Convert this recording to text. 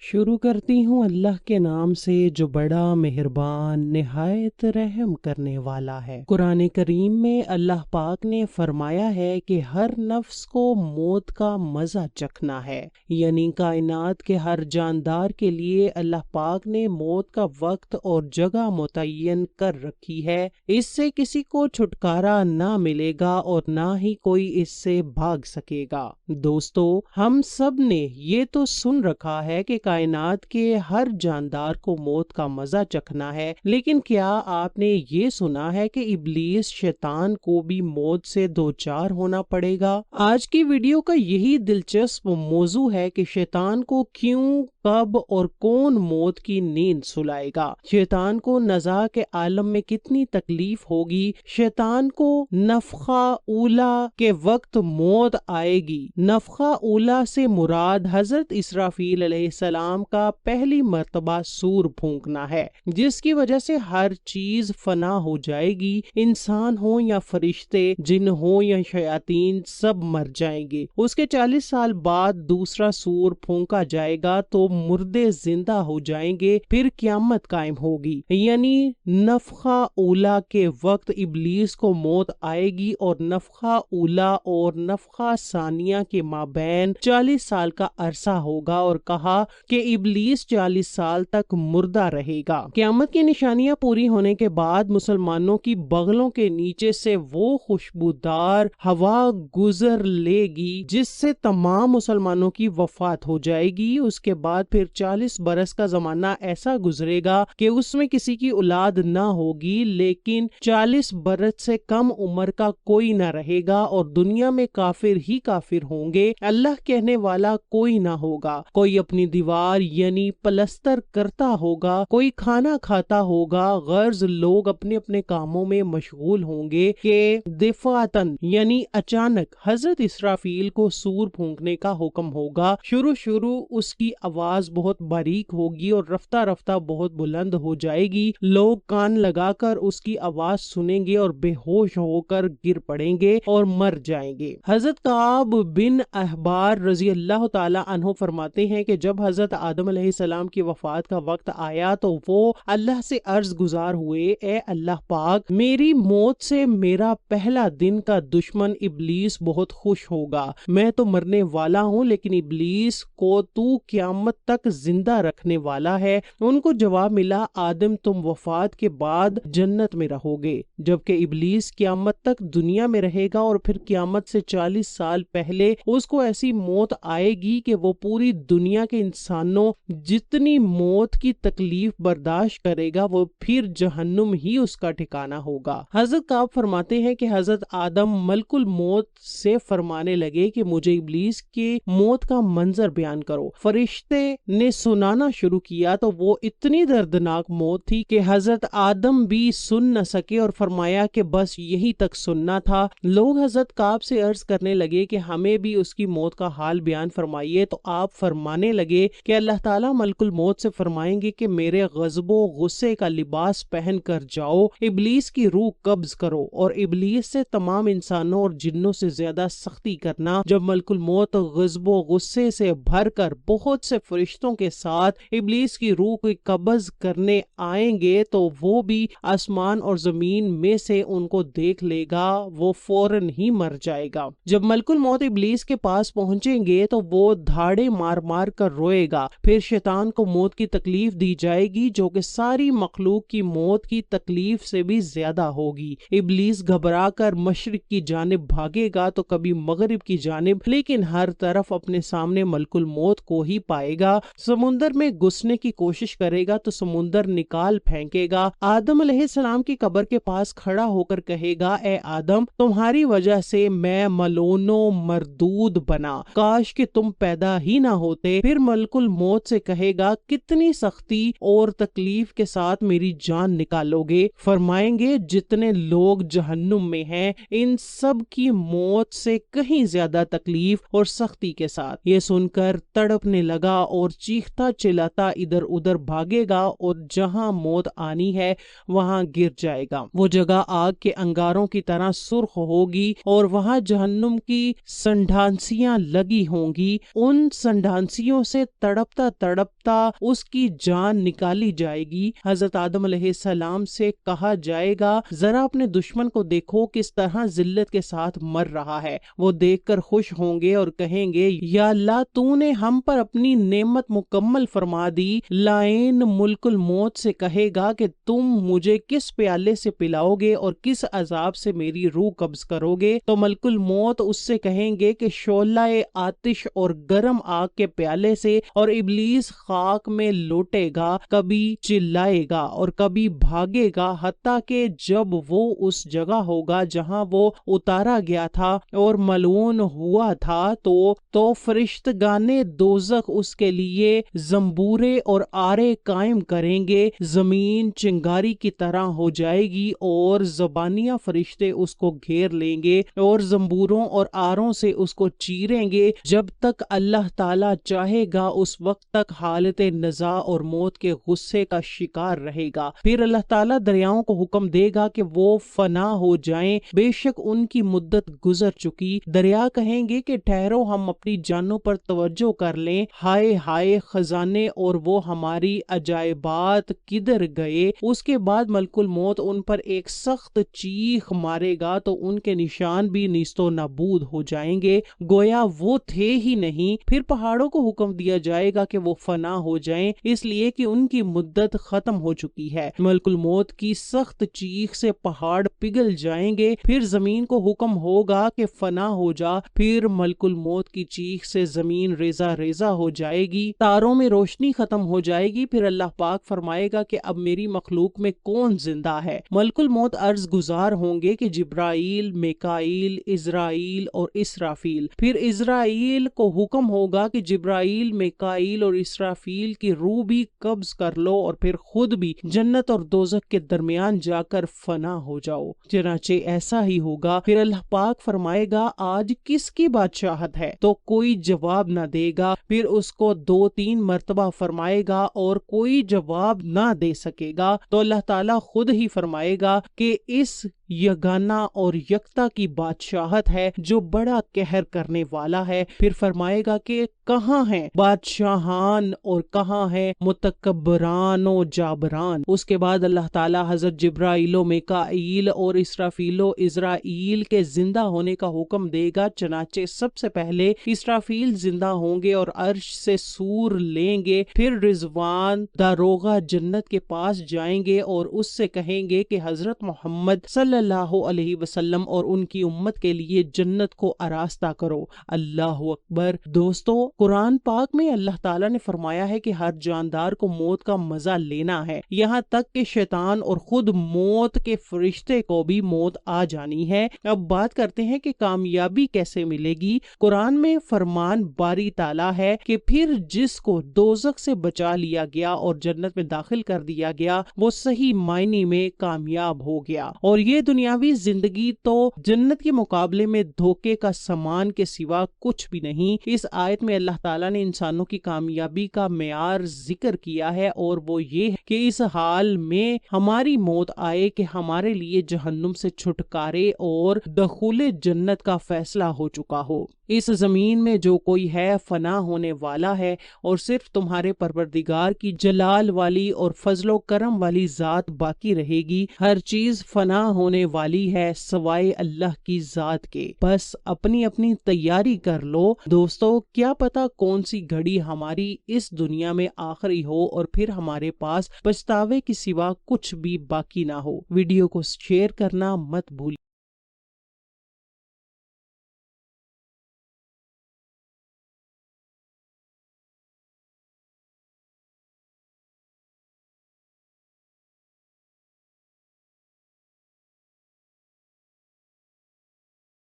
शुरू करती हूँ अल्लाह के नाम से जो बड़ा मेहरबान निहायत रहम करने वाला है। कुरान करीम में अल्लाह पाक ने फरमाया है कि हर नफ्स को मौत का मजा चखना है, यानी कायनात के हर जानदार के लिए अल्लाह पाक ने मौत का वक्त और जगह मुतय्यन कर रखी है। इससे किसी को छुटकारा ना मिलेगा और ना ही कोई इससे भाग सकेगा। दोस्तों, हम सब ने ये तो सुन रखा है कि कायनात के हर जानदार को मौत का मजा चखना है, लेकिन क्या आपने ये सुना है कि इब्लीस शैतान को भी मौत से दो चार होना पड़ेगा? आज की वीडियो का यही दिलचस्प मौजू है कि शैतान को क्यों, कब और कौन मौत की नींद सुलाएगा। शैतान को नज़ा के आलम में कितनी तकलीफ होगी। शैतान को नफखा ऊला के वक्त मौत आएगी। नफखा ऊला से मुराद हजरत इसराफील अलैहिस्सलाम का पहली मर्तबा सूर फूंकना है, जिसकी वजह से हर चीज फना हो जाएगी। इंसान हो या फरिश्ते, जिन हो या शयातीन, सब मर जाएंगे। उसके 40 साल बाद दूसरा सूर फूंका जाएगा तो मुर्दे जिंदा हो जाएंगे, फिर क़यामत कायम होगी। यानी नफखा ऊला के वक्त इब्लीस को मौत आएगी और नफखा ऊला और नफखा सानिया के माबैन 40 साल का अरसा होगा और कहा कि इब्लीस 40 साल तक मुर्दा रहेगा। क़यामत की निशानियां पूरी होने के बाद मुसलमानों की बगलों के नीचे से वो खुशबूदार हवा गुजर लेगी जिससे तमाम मुसलमानों की वफात हो जाएगी। उसके बाद फिर 40 बरस का जमाना ऐसा गुजरेगा कि उसमें किसी की औलाद ना होगी, लेकिन 40 बरस से कम उम्र का कोई ना रहेगा और दुनिया में काफिर ही काफिर होंगे। अल्लाह कहने वाला कोई ना होगा। कोई अपनी दीवार यानी पलस्तर करता होगा, कोई खाना खाता होगा। गर्ज लोग अपने अपने कामों में मशगूल होंगे कि दिफातन यानी अचानक हजरत इसराफील को सूर फूंकने का हुक्म होगा। शुरू उसकी आवाज बहुत बारीक होगी और रफ्ता रफ्ता बहुत बुलंद हो जाएगी। लोग कान लगाकर उसकी आवाज सुनेंगे और बेहोश होकर गिर पड़ेंगे और मर जाएंगे। हजरत काब बिन अहबार रजी अल्लाह ताला अन्हु फरमाते हैं कि जब हजरत आदम अलैहिस्सलाम की वफात का वक्त आया तो वो अल्लाह से अर्ज गुजार हुए, ए अल्लाह पाक, मेरी मौत से मेरा पहला दिन का दुश्मन इब्लीस बहुत खुश होगा। मैं तो मरने वाला हूँ, लेकिन इब्लीस को तू क़यामत तक जिंदा रखने वाला है। उनको जवाब मिला, आदम तुम वफात के बाद जन्नत में रहोगे, जबकि इब्लीस क़यामत तक दुनिया में रहेगा और फिर क़यामत से 40 साल पहले उसको ऐसी मौत आएगी कि वो पूरी दुनिया के इंसानों जितनी मौत की तकलीफ बर्दाश्त करेगा वो फिर जहन्नुम ही उसका ठिकाना होगा। हजरत काब फरमाते हैं कि हजरत आदम मलकुल मौत से फरमाने लगे कि मुझे इब्लीस के मौत का मंजर बयान करो। फरिश्ते ने सुनाना शुरू किया तो वो इतनी दर्दनाक मौत थी कि हजरत आदम भी सुन न सके और फरमाया कि बस यही तक सुनना था। लोग हजरत काब से अर्ज करने लगे कि हमें भी उसकी मौत का हाल बयान फरमाइए। तो आप फरमाने लगे कि अल्लाह ताला मलकुल मौत से फरमाएंगे कि मेरे गज़बो गुस्से का लिबास पहन कर जाओ, इब्लीस की रूह कब्ज करो और इब्लीस से तमाम इंसानों और जिन्नों से ज्यादा सख्ती करना। जब मलकुल मौत गज़बो गुस्से से भरकर बहुत से फरिश्तों के साथ इब्लीस की रूह को कब्ज करने आएंगे तो वो भी आसमान और जमीन में से उनको देख लेगा, वो फौरन ही मर जाएगा। जब मलकुल मौत इब्लीस के पास पहुंचेंगे तो वो धाड़े मार मार कर रोएगा। फिर शैतान को मौत की तकलीफ दी जाएगी जो कि सारी मखलूक की मौत की तकलीफ से भी ज्यादा होगी। इब्लीस घबरा कर मशरिक की जानिब भागेगा तो कभी मगरिब की जानिब, लेकिन हर तरफ अपने सामने मलकुल मौत को ही पाएगा। समुंदर में घुसने की कोशिश करेगा तो समुंदर निकाल फेंकेगा। आदम अलैहिस्सलाम की कब्र के पास खड़ा होकर कहेगा, ए आदम, तुम्हारी वजह से मैं मलोनो मरदूद बना, काश कि तुम पैदा ही ना होते। फिर मलकुल मौत से कहेगा, कितनी सख्ती और तकलीफ के साथ मेरी जान निकालोगे? फरमाएंगे, जितने लोग जहन्नुम में हैं इन सब की मौत से कहीं ज्यादा तकलीफ और सख्ती के साथ। ये सुनकर तड़पने लगा और चीखता चिल्लाता इधर उधर भागेगा और जहां मौत आनी है वहां गिर जाएगा। वो जगह आग के अंगारों की तरह सुर्ख होगी और वहां जहन्नुम की संढांसियां लगी होंगी। उन संढांसियों से तड़प تڑپتا تڑپتا اس کی جان نکالی جائے گی۔ حضرت آدم علیہ السلام سے کہا جائے گا ذرا اپنے دشمن کو دیکھو کس طرح ذلت کے ساتھ مر رہا ہے۔ وہ دیکھ کر خوش ہوں گے اور کہیں گے یا اللہ تو نے ہم پر اپنی نعمت مکمل فرما دی۔ لائن ملک الموت سے کہے گا کہ تم مجھے کس پیالے سے پلاؤ گے اور کس عذاب سے میری روح قبض کرو گے؟ تو ملک الموت اس سے کہیں گے کہ شعلہ آتش اور گرم آگ کے پیالے سے، اور ابلیس خاک میں لوٹے گا، کبھی چلائے گا اور کبھی بھاگے گا، حتیٰ کہ جب وہ اس جگہ ہوگا جہاں وہ اتارا گیا تھا اور ملعون ہوا تھا تو فرشتگان دوزخ اس کے لیے زنبورے اور آرے قائم کریں گے۔ زمین چنگاری کی طرح ہو جائے گی اور زبانیہ فرشتے اس کو گھیر لیں گے اور زنبوروں اور آروں سے اس کو چیریں گے۔ جب تک اللہ تعالیٰ چاہے گا اس وقت تک حالت نزاع اور موت کے غصے کا شکار رہے گا۔ پھر اللہ تعالیٰ دریاؤں کو حکم دے گا کہ وہ فنا ہو جائیں، بے شک ان کی مدت گزر چکی۔ دریا کہیں گے کہ ٹھہرو، ہم اپنی جانوں پر توجہ کر لیں، ہائے ہائے خزانے اور وہ ہماری عجائبات کدھر گئے؟ اس کے بعد ملک الموت ان پر ایک سخت چیخ مارے گا تو ان کے نشان بھی نیست و نابود ہو جائیں گے، گویا وہ تھے ہی نہیں۔ پھر پہاڑوں کو حکم دیا جائے گا کہ وہ فنا ہو جائیں، اس لیے کہ ان کی مدت ختم ہو چکی ہے۔ ملک الموت کی سخت چیخ سے پہاڑ پگھل جائیں گے۔ پھر زمین کو حکم ہوگا کہ فنا ہو جا، پھر ملک الموت کی چیخ سے زمین ریزہ ریزہ ہو جائے گی، تاروں میں روشنی ختم ہو جائے گی۔ پھر اللہ پاک فرمائے گا کہ اب میری مخلوق میں کون زندہ ہے؟ ملک الموت عرض گزار ہوں گے کہ جبرائیل، میکائیل، عزرائیل اور اسرافیل۔ پھر عزرائیل کو حکم ہوگا کہ جبرائیل، میکائیل اور اسرافیل کی روح بھی قبض کر لو اور پھر خود بھی جنت اور دوزخ کے درمیان جا کر فنا ہو جاؤ۔ چنانچہ ایسا ہی ہوگا۔ پھر اللہ پاک فرمائے گا آج کس کی بادشاہت ہے؟ تو کوئی جواب نہ دے گا۔ پھر اس کو 2-3 مرتبہ فرمائے گا اور کوئی جواب نہ دے سکے گا۔ تو اللہ تعالیٰ خود ہی فرمائے گا کہ اس یگانہ اور یکتا کی بادشاہت ہے جو بڑا قہر کرنے والا ہے۔ پھر فرمائے گا کہ کہاں ہیں بادشاہان اور کہاں ہیں متکبران و جابران؟ اس کے بعد اللہ تعالیٰ حضرت جبرائیل و میکائیل اور اسرافیل و عزرائیل کے زندہ ہونے کا حکم دے گا۔ چنانچہ سب سے پہلے اسرافیل زندہ ہوں گے اور عرش سے سور لیں گے۔ پھر رضوان داروغہ جنت کے پاس جائیں گے اور اس سے کہیں گے کہ حضرت محمد صلی اللہ علیہ وسلم اور ان کی امت کے لیے جنت کو آراستہ کرو۔ اللہ اکبر۔ دوستو، قرآن پاک میں اللہ تعالیٰ نے فرمایا ہے کہ ہر جاندار کو موت کا مزہ لینا ہے، یہاں تک کہ شیطان اور خود موت کے فرشتے کو بھی موت آ جانی ہے۔ اب بات کرتے ہیں کہ کامیابی کیسے ملے گی۔ قرآن میں فرمان باری تعالیٰ ہے کہ پھر جس کو دوزخ سے بچا لیا گیا اور جنت میں داخل کر دیا گیا وہ صحیح معنی میں کامیاب ہو گیا، اور یہ دنیاوی زندگی تو جنت کے مقابلے میں دھوکے کا سامان کے سوا کچھ بھی نہیں۔ اس آیت میں اللہ تعالیٰ نے انسانوں کی کامیابی کا معیار ذکر کیا ہے، اور وہ یہ ہے کہ اس حال میں ہماری موت آئے کہ ہمارے لیے جہنم سے چھٹکارے اور دخول جنت کا فیصلہ ہو چکا ہو۔ اس زمین میں جو کوئی ہے فنا ہونے والا ہے، اور صرف تمہارے پروردگار کی جلال والی اور فضل و کرم والی ذات باقی رہے گی۔ ہر چیز فنا ہونے والی ہے سوائے اللہ کی ذات کے۔ بس اپنی اپنی تیاری کر لو دوستو، کیا پتا کون سی گھڑی ہماری اس دنیا میں آخری ہو اور پھر ہمارے پاس پچھتاوے کے سوا کچھ بھی باقی نہ ہو۔ ویڈیو کو شیئر کرنا مت بھولیے۔